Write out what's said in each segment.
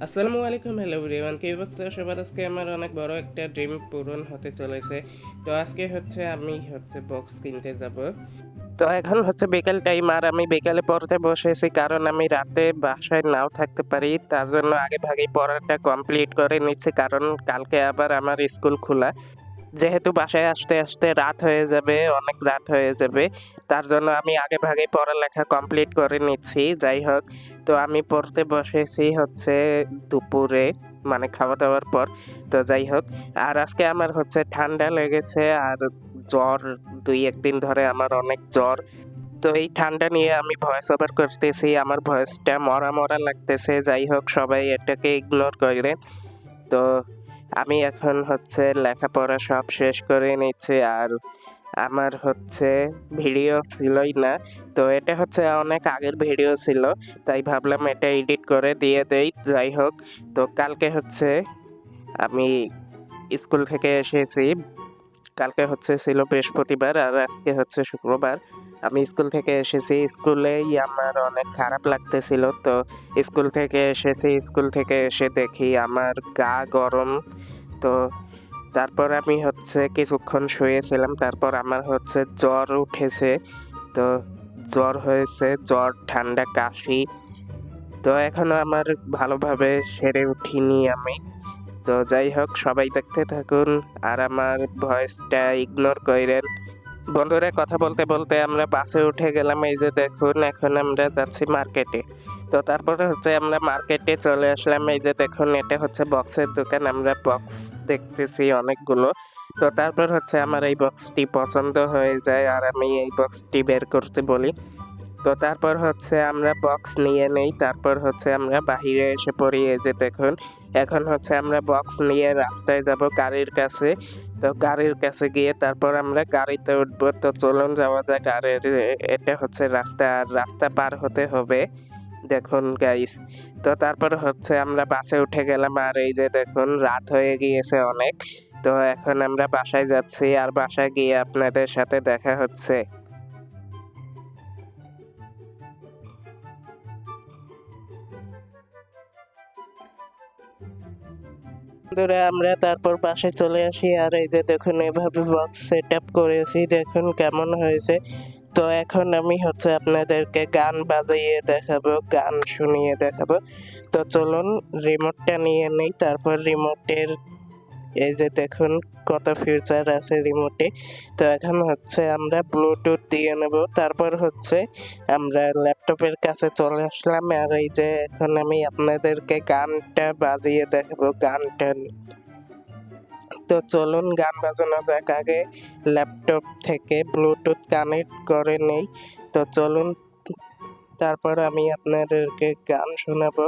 আসসালামু আলাইকুম, hello everyone. কি অবস্থা সবার? আজকে আমার অনেক বড় একটা ড্রিম পূরণ হতে চলেছে। তো আজকে আমি বক্স কিনতে যাব। তো এখন বিকেল টাইম, আর আমি বিকেলে পড়তে বসেছি, কারণ আমি রাতে বাসায় নাও থাকতে পারি। তার জন্য আগে ভাগেই পড়াটা কমপ্লিট করে নিচ্ছি, কারণ কালকে আবার আমার স্কুল খোলা। যেহেতু বাসায় আসতে আসতে রাত হয়ে যাবে, অনেক রাত হয়ে যাবে, তার জন্য আমি আগে ভাগেই পড়ালেখা কমপ্লিট করে নিচ্ছি। যাই হোক, তো আমি পড়তে বসেছি দুপুরে, মানে খাওয়া দাওয়ার পর। তো যাই হোক, আর আজকে আমার ঠান্ডা লেগেছে আর জ্বর। 2-1 দিন ধরে আমার অনেক জ্বর। তো এই ঠান্ডা নিয়ে আমি ভয়েস ওভার করতেছি, আমার ভয়েসটা মরা মরা লাগতেছে। যাই হোক, সবাই এটাকে ইগনোর করেন। তো আমি এখন লেখাপড়া সব শেষ করে নিচ্ছি, আর আমার ভিডিও ছিলই না। তো এটা অনেক আগের ভিডিও ছিল, তাই ভাবলাম এটা এডিট করে দিয়ে দেই। যাই হোক, তো কালকে আমি স্কুল থেকে এসেছি। কালকে ছিল বৃহস্পতিবার, আর আজকে শুক্রবার। আমি স্কুল থেকে এসেছি, স্কুলেই আমার অনেক খারাপ লাগতেছিল। তো স্কুল থেকে এসেছি, স্কুল থেকে এসে দেখি আমার গা গরম। তো তারপর আমি কিছুক্ষণ শুয়েছিলাম, তারপর আমার জ্বর উঠেছে। তো জ্বর হয়েছে, জ্বর, ঠান্ডা, কাশি। তো এখনো আমার ভালোভাবে সেরে উঠিনি আমি। তো যাই হোক, সবাই দেখতে থাকুন আর আমার ভয়েসটা ইগনোর কইরেন। বন্ধুরা, কথা বলতে বলতে আমরা বাসে উঠে গেলাম। এই যে দেখুন, এখন আমরা যাচ্ছি মার্কেটে। তো তারপরে আমরা মার্কেটে চলে আসলাম। এই যে দেখুন, এটা বক্সের দোকান। আমরা বক্স দেখতেছি অনেকগুলো। তো তারপর আমার এই বক্সটি পছন্দ হয়ে যায়, আর আমি এই বক্সটি বের করতে বলি। তো তারপর আমরা বক্স নিয়ে নেই। তারপর আমরা বাহিরে এসে পড়ি। এই যে দেখুন, এখন আমরা বক্স নিয়ে রাস্তায় যাব গাড়ির কাছে। তো গাড়ির কাছে গিয়ে তারপর আমরা গাড়িতে উঠবো। তো চলুন যাওয়া যাক। আর এটা রাস্তা, আর রাস্তা পার হতে হবে। দেখুন গাইস, তো তারপর আমরা বাসে উঠে গেলাম, আর এই যে দেখুন, রাত হয়ে গিয়েছে অনেক। তো এখন আমরা বাসায় যাচ্ছি, আর বাসায় গিয়ে আপনাদের সাথে দেখা হচ্ছে। বন্ধুরা, আমরা তারপর বাসায় চলে আসি, আর এই যে দেখুন, এভাবে বক্স সেট আপ করেছি, দেখুন কেমন হয়েছে। তো এখন আমি আপনাদেরকে গান বাজিয়ে দেখাবো, গান শুনিয়ে দেখাবো। তো চলুন রিমোটটা নিয়ে নেই। তারপর রিমোটের এই যে দেখুন কত ফিচার আছে রিমোটে। তো এখন আমরা ব্লুটুথ দিয়ে নেব। তারপর আমরা ল্যাপটপের কাছে চলে আসলাম, আর এই যে এখন আমি আপনাদেরকে গানটা বাজিয়ে দেখাবো, গানটা। তো চলুন গান বাজানো যাক। আগে ল্যাপটপ থেকে ব্লুটুথ কানেক্ট করে নেই। তো চলুন, তারপর আমি আপনাদেরকে গান শোনাবো।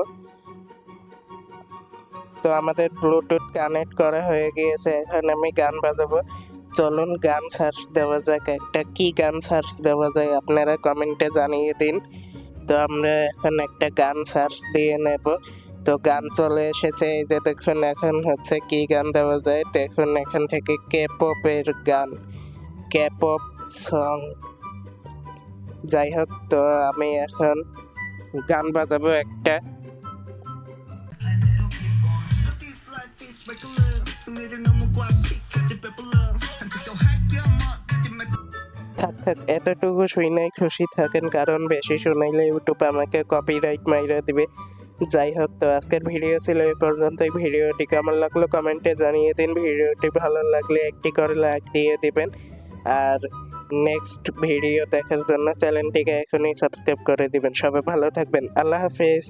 তো আমাদের ব্লুটুথ কানেক্ট করা হয়ে গিয়েছে, এখন আমি গান বাজাবো। চলুন গান সার্চ দেওয়া যাক, একটা কি গান সার্চ দেওয়া যায় আপনারা কমেন্টে জানিয়ে দিন। তো আমরা এখন একটা গান সার্চ দিয়ে নেব। তো গান চলে এসেছে, এই যে দেখুন, এখন কি গান দেওয়া যায়। দেখুন এখান থেকে কে পপের গান, কে পপ সং। যাই হোক, তো আমি এখন গান বাজাবো একটা। থাক থাক, এতটুকু শুনেই খুশি থাকেন, কারণ বেশি শুনাইলে ইউটিউব আমাকে কপিরাইট মাইরা দিবে। যাই হোক, তো আজকের ভিডিও ছিল এই পর্যন্তই। ভিডিওটি কেমন লাগলো কমেন্টে জানিয়ে দিন। ভিডিওটি ভালো লাগলে একটি করে লাইক দিয়ে দিবেন, আর নেক্সট ভিডিও দেখার জন্য চ্যানেলটিকে এখনই সাবস্ক্রাইব করে দিবেন। সবাই ভালো থাকবেন, আল্লাহ হাফেজ।